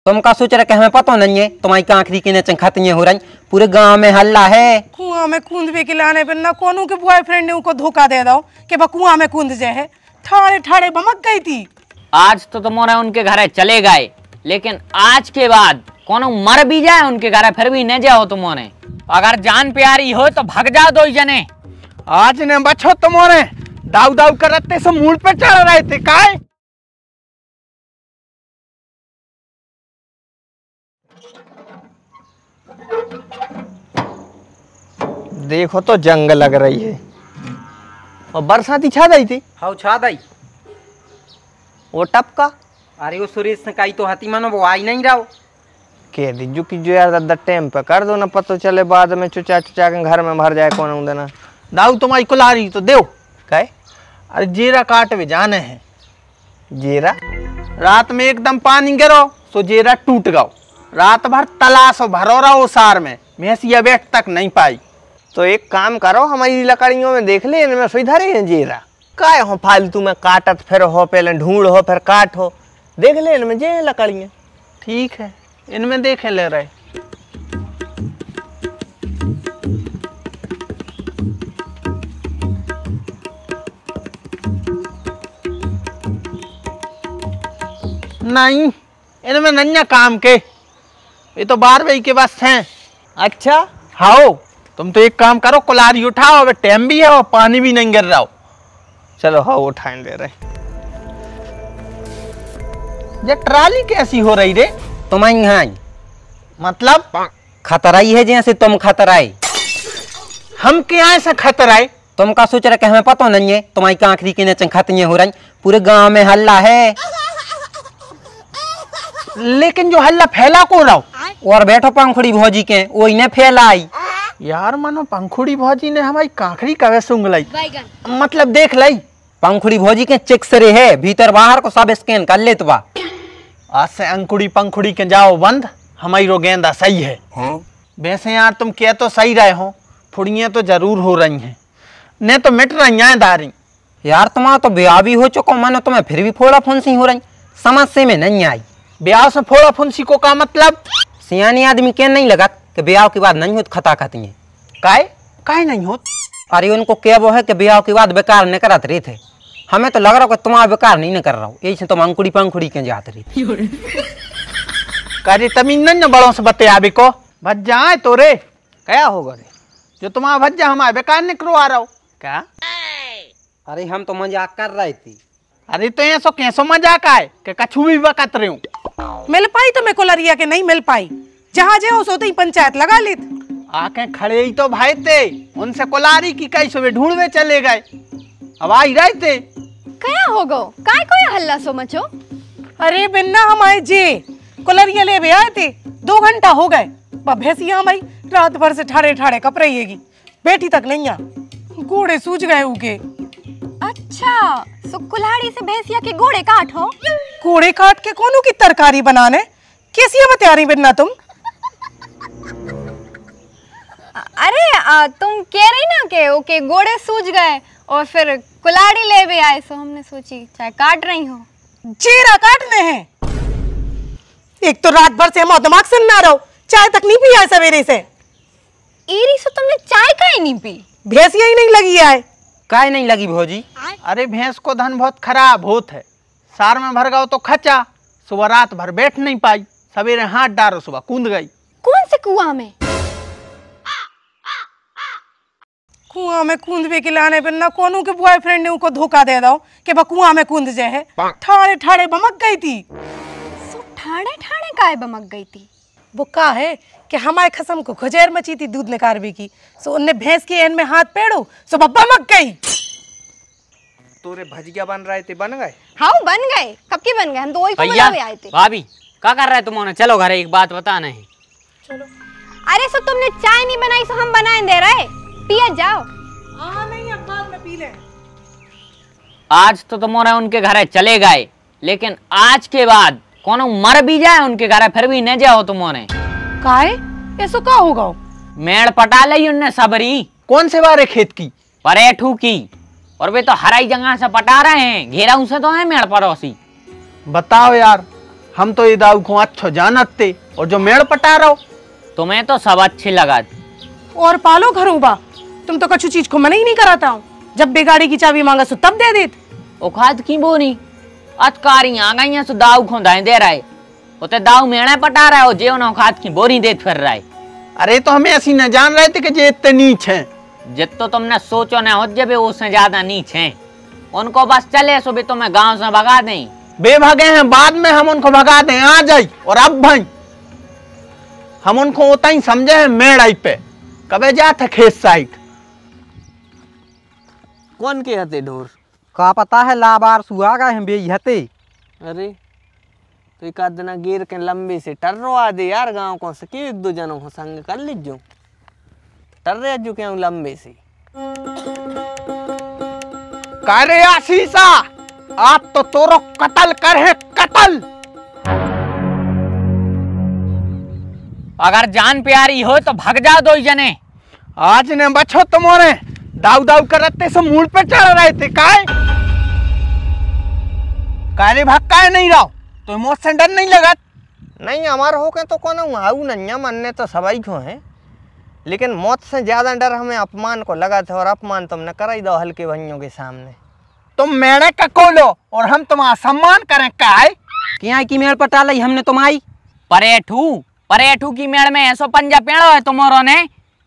तुम का सोच रहे कि हमें पता नहीं है तुम्हारी कांखरी के नचन खतने हो रही, पूरे गांव में हल्ला है। कुआं में कूद के लाने पर ना कोनो के बॉयफ्रेंड ने उनको धोखा दे दो कि बा कुआं में कूद जाए, ठाड़े ठाड़े बमक गई थी। आज तो तुम्हारे उनके घर चले गए, लेकिन आज के बाद कोनो मर भी जाए उनके घर फिर भी न जाओ तुम्हारे। अगर जान प्यारी हो तो भाग जाओ दो जने। आज ने बचो तुम्हारे दाऊ दाऊ करते से मूड पे चढ़ रहे थे काय। देखो तो जंग लग रही है और बरसाती छा गई थी। हाँ छा दई। वो टपका अरे वो सुरेश ने कही तो हती मानो वो आई नहीं रहो कह दीजू कि जो यार दादा टाइम पे कर दो ना, पता चले बाद में चुचा चुचा के घर में भर जाए कौन देना। दाऊ तुम्हारी कुलारी तो देव कहे। अरे जीरा काट भी जाने हैं। जीरा रात में एकदम पानी गिरो सो जीरा टूट गओ, रात भर तलाश भरो रहो सार में, भैंसिया बैठ तक नहीं पाई। तो एक काम करो हमारी लकड़ियों में देख ले इनमें सुधरे हैं जीरा काय हो फालतू में काटत फिर हो, पहले ढूंढ हो फिर काट हो, देख ले इनमें जे लकड़ियाँ। ठीक है इनमें देखे ले रहे। नहीं इनमें नन्या काम के, ये तो 12 बजे के बस हैं। अच्छा हाँ तुम तो एक काम करो कुलारी उठाओ, अबे टाइम भी है और पानी भी नहीं गिर रहा हो। चलो हाँ उठाएं दे रहे। ये ट्राली कैसी हो रही रे तुम्हारी यहाँ मतलब खतरा ही है जैसे तुम खतराए। हम क्या ऐसा खतराए। तुम का सोच रहे कि हमें पता नहीं है तुम्हारी कांखरी के नचन खतने हो रही, पूरे गांव में हल्ला है। लेकिन जो हल्ला फैला कौन रहा और बैठो पंखुड़ी भौजी के वही ने फैलाई। यार मानो पंखुड़ी भौजी ने हमारी कांखरी कवे सूंघ लाई, मतलब देख लाई। पंखुड़ी भौजी के चिक्सरे है, भीतर बाहर को सब स्कैन कर ले। तो आज से अंकुड़ी पंखुड़ी के जाओ बंद, हमारी रो गेंदा सही है। वैसे यार तुम क्या तो सही रहे हो, फुड़ियाँ तो जरूर हो रही हैं, ने तो मिट रही हैं दारी। यार तुम्हारा तो ब्याह भी हो चुका, मानो तुम्हें फिर भी फोड़ा फुंसी हो रही, समझ से में नहीं आई। ब्याह से फोड़ा फुंसी को का मतलब। सियानी आदमी क्या नहीं लगा कि ब्याह के बाद नहीं होत खता खाती है। काय नहीं होत। अरे उनको क्या वो है कि ब्याह के बाद बेकार न करत रहे थे, हमें तो लग रहा कि तुम्हारा बेकार नहीं न कर रहा हो, यही से तुम अंकुड़ी पंकुड़ी के जाते रही। करे तमी न बड़ों से बते आबे को भज जाए तो रे क्या होगा रे, जो तुम्हारा भज्जा हमारे बेकार निकलो आ रहा हो क्या। अरे हम तो मजाक कर रहे थे। अरे तो ऐसो कैसो मजाक आए कि कछु भी बकत रहे हूँ। मिल पाई तो मैं कोलरिया के नहीं मिल पाई, जहाँ जाओ सोते ही पंचायत लगा ली। आके खड़े ही तो भाई थे, उनसे कोलारी की कई सुबह ढूंढवे चले गए, अब आ ही रहे थे। क्या हो गो काय कोई हल्ला सो मचो। अरे बिन्ना हमारे जे कोलरिया ले भी आए थे, 2 घंटा हो गए, भैंसिया हमारी रात भर से ठाड़े ठाड़े कप रही है, बैठी तक नहीं आ, घोड़े सूझ गए उके। अच्छा सो कुल्हाड़ी से भैंसिया के घोड़े काट हो। घोड़े काट के कोनों की तरकारी बनाने कैसी बता रही बिन्ना तुम। अरे तुम कह रही ना कि ओके घोड़े सूझ गए और फिर कुल्हाड़ी ले भी आए, सो हमने सोची चाहे काट रही हो। चेहरा काटने हैं, एक तो रात भर से हम दिमाग से ना रहो, चाय तक नहीं पी है सवेरे से। एरी से तुमने चाय काहे नहीं पी। भैंसिया ही नहीं लगी है। काय नहीं लगी भौजी। अरे भैंस को धन बहुत खराब होत है, सार में भर गओ तो खचा, सुबह रात भर बैठ नहीं पाई, सवेरे हाथ डारो सुबह कूद गई। कौन से कुआं में। कुआं में कूद के लाने पर ना कोनो के बॉयफ्रेंड ने उनको धोखा दे दो कि बा कुआं में कूद जाए, ठाड़े ठाड़े बमक गई थी। सो ठाड़े ठाड़े काय बमक गई थी। वो का है कि हमारे खसम को खजैर मची थी दूध निकारवी की, सो उनने भैंस के एन में हाथ पेड़ो सो बब्बा मक गई। तोरे भजिया बन रहे थे बन गए। हाँ बन गए, कब के बन गए, हम तो वही को भैया बुलावे आए थे। भाभी क्या कर रहे तुम, चलो घर एक बात बताना है। चलो। अरे सो तुमने चाय नहीं बनाई सो हम बनाए दे रहे, पिया जाओ। हाँ नहीं अब बाद में पी ले। आज तो तुम्हारे उनके घर चले गए, लेकिन आज के बाद कोनो मर भी जाए उनके घर फिर भी न जाओ तुम्हारे। काहे ऐसो का होगा। मेड़ पटा ली उनने सबरी। कौन से बारे खेत की। परेठू की, और वे तो हराई जगह से पटा रहे हैं, घेरा उनसे तो है मेड़ पड़ोसी। बताओ यार हम तो ये दाऊ को अच्छो जानते और जो मेड़ पटा रहो तुम्हें तो सब अच्छी लगा। और पालो घरूबा, तुम तो कछु चीज को मना ही नहीं कराता हूँ। जब बेगाड़ी की चाबी मांगा सो तब दे देत। उखाद की बोनी अतकारी आ गई सो दाऊ को दाएं दे रहा है। उते दाऊ मेड़े पटा रहा है और जे उन्हें उखाद की बोरी देत फिर रहा है। अरे तो हमें ऐसी न जान रहे थे कि जे इतने नीच हैं। जित तो तुमने सोचो न हो जब उससे ज्यादा नीच हैं। उनको बस चले सो भी तुम्हें गांव से भगा दें। बेभगे हैं, बाद में हम उनको भगा दें आ जाई। और अब भाई हम उनको उतना ही समझे हैं मेड़ पे कबे जाते खेत साइड। कौन के हते ढोर? का पता है लाबार सुआ गए हैं बेहते। अरे तो एक आध दिन गिर के लंबे से टर्रवा दे यार गांव को से क्यों एक दो जनों को संग कर लीजो। टर्रे जो क्यों लंबे से करे आशीषा आप तो तोरो कत्ल कर है कत्ल। अगर जान प्यारी हो तो भग जाओ दो जने। आज ने बचो तुम्हारे दाऊ दाऊ करते से मूड पे चढ़ रहे थे काय कारे भक्का नहीं रहो तो इमोशन डर नहीं लगा। नहीं हमार हो के तो कौन आऊ नन्या मनने तो सबाई को है, लेकिन मौत से ज्यादा डर हमें अपमान को लगा था। और अपमान तुमने कराई दो हल्के भाइयों के सामने। तुम मेरे का खोलो और हम तुम्हारा सम्मान करें काय क्या की मेड़ पटा ली हमने तुम्हारी। परेठू की मेड़ में ऐसो पंजा पेड़ो है तुम्हारों ने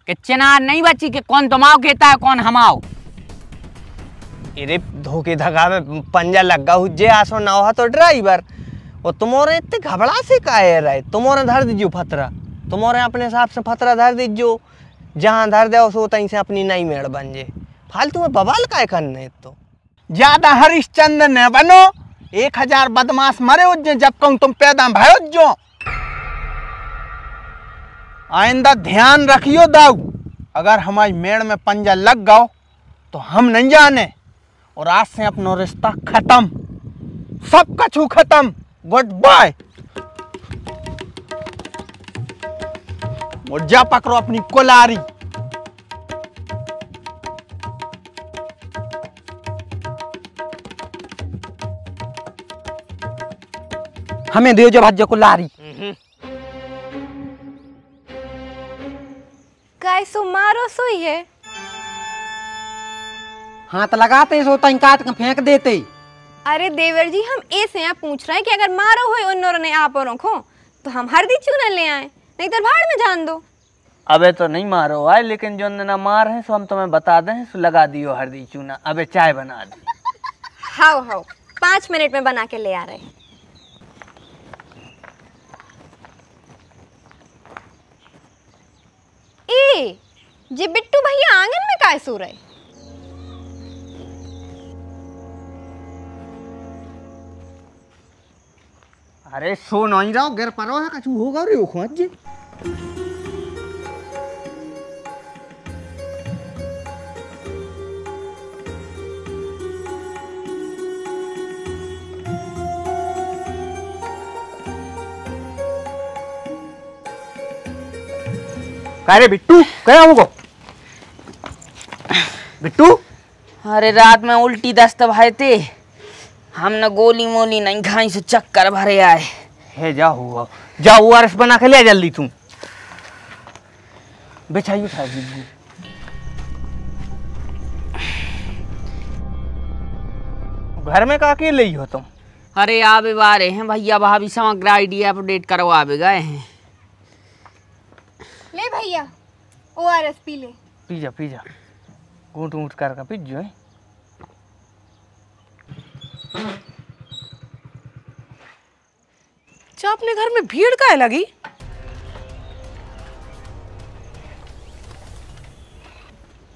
कि चिनार नहीं बची कि कौन तुमाओ कहता है कौन हमाओ। अरे धोखे धगा में पंजा लगा हुज्जे आसो ना हो तो ड्राइवर और तुम्हारे इतने घबरा से काहे रहे। तुम्हारे धर दीजियो फतरा, तुम्हारे अपने हिसाब से फतरा धर दीजियो। जहाँ धर दे सो तहीं से अपनी नई मेड़ बन जे। फालतू में बवाल काय करने तो ज्यादा हरिश्चंद्र न बनो। 1000 बदमाश मरे उज्जे जब कहूं तुम पैदा भयो जो। आइंदा ध्यान रखियो दाऊ, अगर हमारी मेड़ में पंजा लग गओ तो हम नहीं जाने। और आज से अपनो रिश्ता खत्म, सब कछु खत्म। Good bye. और जा पकड़ो अपनी कोलारी। हमें दे जो भज्जो को लारी। काय सो मारो सो ही है। हाथ लगाते सो तई काट के फेंक देते। अरे देवर जी हम ऐसे यहाँ पूछ रहे हैं कि अगर मारो हो उन लोगों ने आप और रखो तो हम हल्दी चूना ले आए, नहीं तो भाड़ में जान दो। अबे तो नहीं मारो आए, लेकिन जो ना मार है सो हम तुम्हें बता दें सो लगा दियो हल्दी चूना। अबे चाय बना दी। हाउ 5 मिनट में बना के ले आ रहे हैं। ए जी बिट्टू भैया आंगन में काय सो रहे? अरे सो नहीं रहो गिर परो है कछु होगा रे खोज जी। अरे बिट्टू क्या होगा बिट्टू? अरे रात में उल्टी दस्त भाई थे, हमने गोली मोली नहीं खाई से चक्कर भरे आए। है जा हुआ जा ORS बना के ले जल्दी तू। बिछाइए उठा दीजिए। घर में का अकेले ही हो तुम? अरे आबे बारे हैं भैया भाभी समग्र आईडी अपडेट करवा भी गए हैं। ले भैया ORS पी ले। पी जा घूट घूट कर पी जो है। अच्छा अपने घर में भीड़ काहे लगी?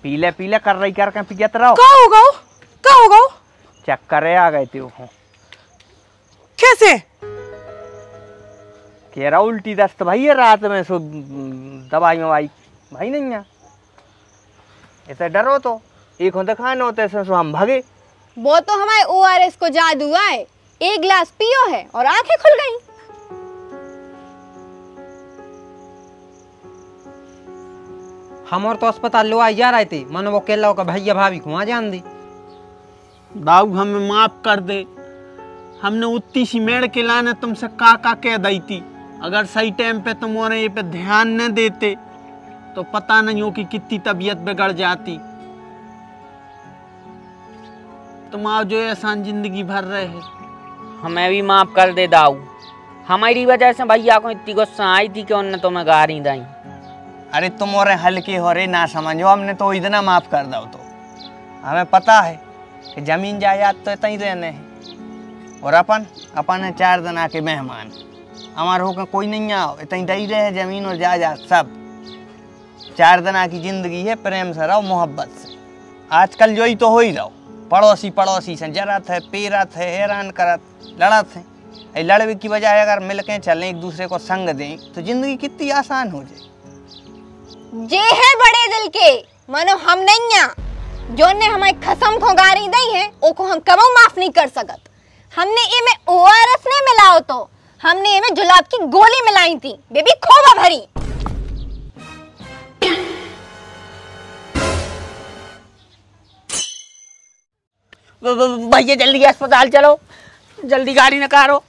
पीले कर रही करके पियत रहो। का होगा? चक्कर आ गए थे वो। कैसे? कह रहा उल्टी दस्त भाई है रात में सो दवाई भाई नहीं है। ऐसे डरो तो एक होते खाने होते सो हम भागे। वो तो हमारे ORS को जादू आए, 1 गिलास पियो है और आंखें खुल गई। हम और तो अस्पताल लो आई जा रहे थे, मन वो केला का भैया भाभी को वहां जान दी। दाऊ हमें माफ कर दे, हमने उतनी सी मेड़ के लाने तुमसे का कह दी थी। अगर सही टाइम पे तुम्हारे ये पे ध्यान न देते तो पता नहीं हो कि कितनी तबीयत बिगड़ जाती। तुम आओ जो एहसान जिंदगी भर रहे हैं। हमें भी माफ कर दे दाऊ, हमारी वजह से भैया को इतनी गुस्सा आई थी कि उन्होंने तुम्हें गारी दी। अरे तुम्हारे हल्के हो रहे ना समझो, हमने तो इतना माफ कर दो। तो हमें पता है कि जमीन जायदाद तो इतना ही रहने हैं और अपन है 4 दिन आके मेहमान। हमारे होकर कोई नहीं आओ, इतना ही दही रहे जमीन और जायदाद सब। 4 दिन की जिंदगी है, प्रेम से रहो, मोहब्बत से। आजकल जो ही तो हो ही रहो, पड़ोसी से जरत है, पेरत है, हैरान करत लड़त है। लड़वे की बजाय अगर मिल के चलें, एक दूसरे को संग दें तो जिंदगी कितनी आसान हो जाए। जे है बड़े दिल के मानो हम नहीं आ, जो ने हमारी खसम को गारी दी है ओको हम कबो माफ नहीं कर सकत। हमने ये में ORS ने मिलाओ तो हमने ये में जुलाब की गोली मिलाई थी, बेबी खोवा भरी। भैया जल्दी अस्पताल चलो, जल्दी गाड़ी निकालो।